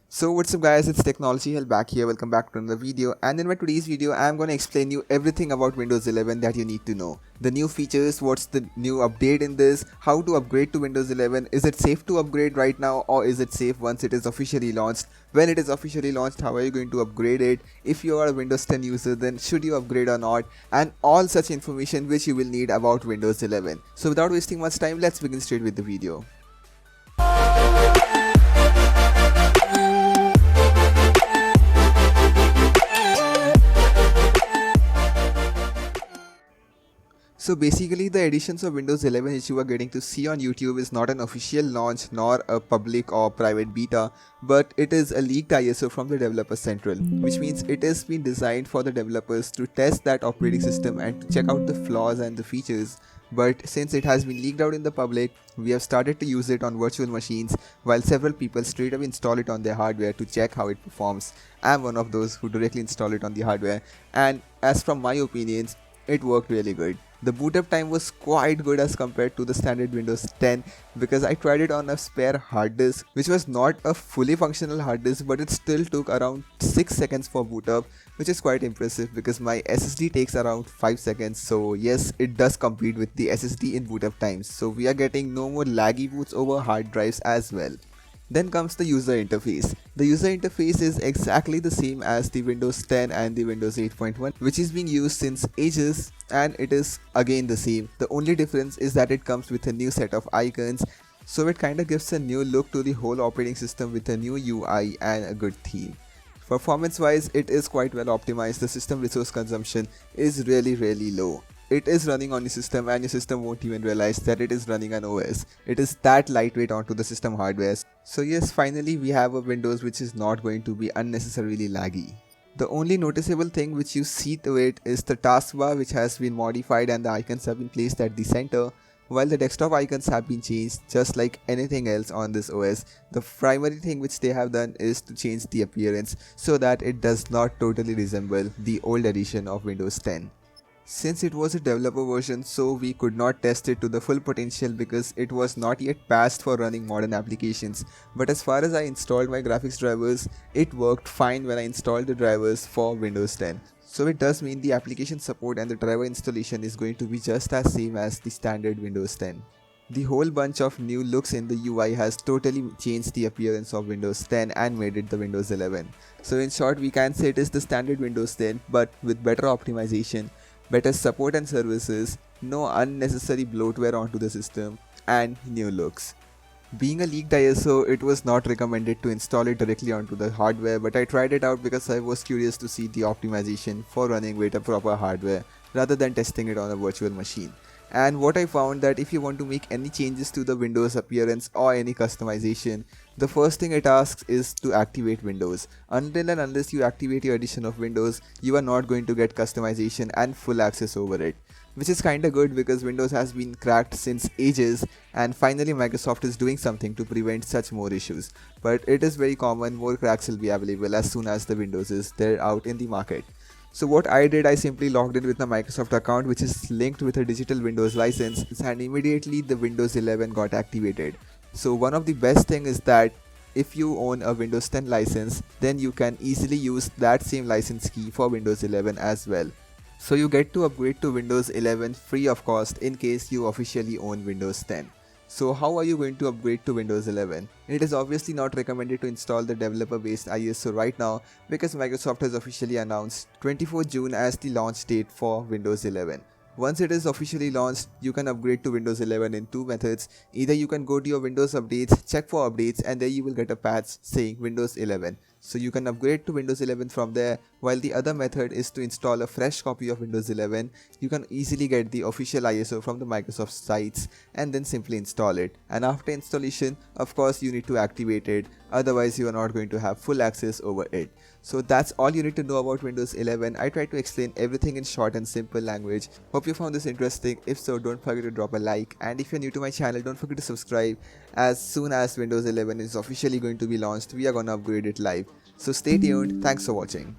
So what's up guys, it's Technology Hell back here. Welcome back to another video, and in my today's video I'm going to explain you everything about Windows 11 that you need to know. The new features, what's the new update in this, how to upgrade to Windows 11, is it safe to upgrade right now or is it safe once it is officially launched, when it is officially launched how are you going to upgrade it, if you are a Windows 10 user then should you upgrade or not, and all such information which you will need about Windows 11. So without wasting much time, let's begin straight with the video. So basically the editions of Windows 11 which you are getting to see on YouTube is not an official launch nor a public or private beta, but it is a leaked ISO from the Developer Central, which means it has been designed for the developers to test that operating system and to check out the flaws and the features. But since it has been leaked out in the public, we have started to use it on virtual machines while several people straight away install it on their hardware to check how it performs. I'm one of those who directly install it on the hardware, and as from my opinions, it worked really good. The boot up time was quite good as compared to the standard Windows 10 because I tried it on a spare hard disk, which was not a fully functional hard disk, but it still took around 6 seconds for boot up, which is quite impressive because my SSD takes around 5 seconds. So yes, it does compete with the SSD in boot up times. So we are getting no more laggy boots over hard drives as well. Then comes the user interface. The user interface is exactly the same as the Windows 10 and the Windows 8.1, which is being used since ages, and it is again the same. The only difference is that it comes with a new set of icons, so it kinda gives a new look to the whole operating system with a new UI and a good theme. Performance wise, it is quite well optimized. The system resource consumption is really low. It is running on your system and your system won't even realize that it is running on OS. It is that lightweight onto the system hardware. So yes, finally we have a Windows which is not going to be unnecessarily laggy. The only noticeable thing which you see to it is the taskbar, which has been modified and the icons have been placed at the center, while the desktop icons have been changed just like anything else on this OS. The primary thing which they have done is to change the appearance so that it does not totally resemble the old edition of Windows 10. Since it was a developer version, so we could not test it to the full potential because it was not yet patched for running modern applications. But as far as I installed my graphics drivers, it worked fine when I installed the drivers for Windows 10. So it does mean the application support and the driver installation is going to be just as same as the standard Windows 10. The whole bunch of new looks in the UI has totally changed the appearance of Windows 10 and made it the Windows 11. So in short, we can say it is the standard Windows 10 but with better optimization, better support and services, no unnecessary bloatware onto the system, and new looks. Being a leaked ISO, it was not recommended to install it directly onto the hardware, but I tried it out because I was curious to see the optimization for running with a proper hardware rather than testing it on a virtual machine. And what I found that if you want to make any changes to the Windows appearance or any customization, the first thing it asks is to activate Windows. Until and unless you activate your edition of Windows, you are not going to get customization and full access over it. Which is kinda good because Windows has been cracked since ages, and finally Microsoft is doing something to prevent such more issues. But it is very common, more cracks will be available as soon as the Windows is there out in the market. So what I did, I simply logged in with my Microsoft account, which is linked with a digital Windows license, and immediately the Windows 11 got activated. So one of the best thing is that if you own a Windows 10 license, then you can easily use that same license key for Windows 11 as well. So you get to upgrade to Windows 11 free of cost in case you officially own Windows 10. So how are you going to upgrade to Windows 11? It is obviously not recommended to install the developer based ISO right now because Microsoft has officially announced 24 June as the launch date for Windows 11. Once it is officially launched, you can upgrade to Windows 11 in two methods. Either you can go to your Windows updates, check for updates, and there you will get a patch saying Windows 11. So you can upgrade to Windows 11 from there, while the other method is to install a fresh copy of Windows 11. You can easily get the official ISO from the Microsoft sites and then simply install it. And after installation, of course you need to activate it, otherwise you are not going to have full access over it. So that's all you need to know about Windows 11. I tried to explain everything in short and simple language. Hope you found this interesting. If so, don't forget to drop a like, and if you're new to my channel, don't forget to subscribe. As soon as Windows 11 is officially going to be launched, we are gonna upgrade it live. So stay tuned. Thanks for watching.